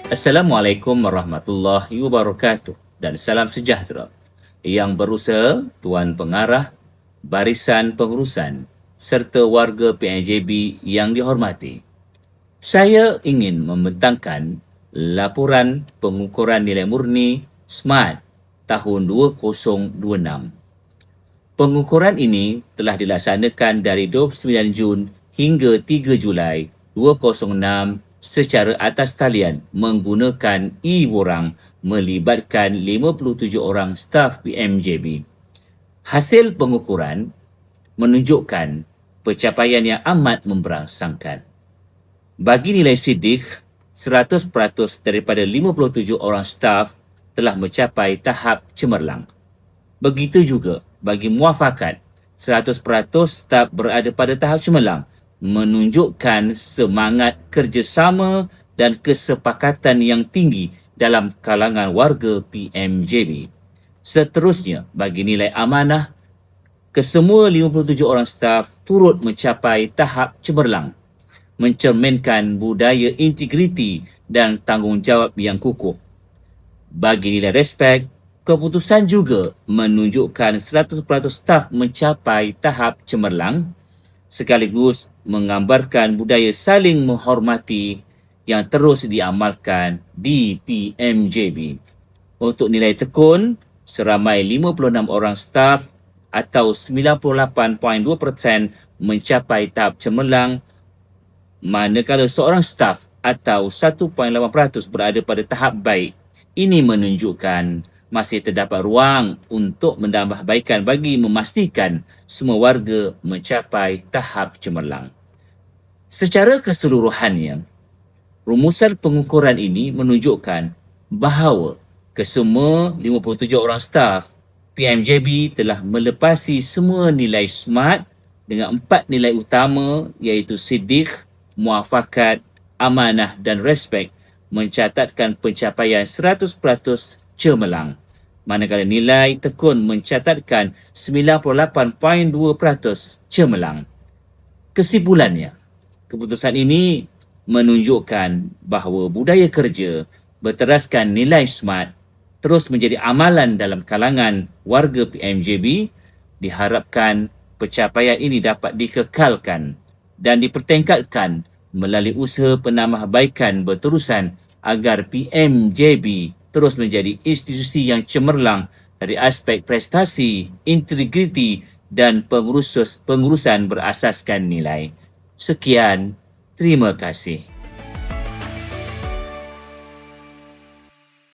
Assalamualaikum warahmatullahi wabarakatuh dan salam sejahtera. Yang berusaha Tuan Pengarah, barisan pengurusan serta warga PNJB yang dihormati. Saya ingin membentangkan laporan pengukuran nilai murni SMART tahun 2026. Pengukuran ini telah dilaksanakan dari 29 Jun hingga 3 Julai 2006 secara atas talian menggunakan e-borang melibatkan 57 orang staf PMJB. Hasil pengukuran menunjukkan pencapaian yang amat memberangsangkan. Bagi nilai sidik, 100% daripada 57 orang staf telah mencapai tahap cemerlang. Begitu juga bagi muafakat, 100% staf berada pada tahap cemerlang, menunjukkan semangat kerjasama dan kesepakatan yang tinggi dalam kalangan warga PMJB. Seterusnya, bagi nilai amanah, kesemua 57 orang staf turut mencapai tahap cemerlang, mencerminkan budaya integriti dan tanggungjawab yang kukuh. Bagi nilai respek, keputusan juga menunjukkan 100% staf mencapai tahap cemerlang, sekaligus menggambarkan budaya saling menghormati yang terus diamalkan di PMJB. Untuk nilai tekun, seramai 56 orang staf atau 98.2% mencapai tahap cemerlang, manakala seorang staf atau 1.8% berada pada tahap baik. Ini menunjukkan masih terdapat ruang untuk menambahbaikan bagi memastikan semua warga mencapai tahap cemerlang. Secara keseluruhannya, rumusan pengukuran ini menunjukkan bahawa kesemua 57 orang staf PMJB telah melepasi semua nilai SMART dengan 4 nilai utama iaitu sidik, muafakat, amanah dan respek, mencatatkan pencapaian 100% cemerlang. Manakala nilai tekun mencatatkan 98.2% cemerlang. Kesimpulannya, keputusan ini menunjukkan bahawa budaya kerja berteraskan nilai SMART terus menjadi amalan dalam kalangan warga PMJB. Diharapkan pencapaian ini dapat dikekalkan dan dipertingkatkan melalui usaha penambahbaikan berterusan agar PMJB terus menjadi institusi yang cemerlang dari aspek prestasi, integriti dan pengurusan berasaskan nilai. Sekian, terima kasih.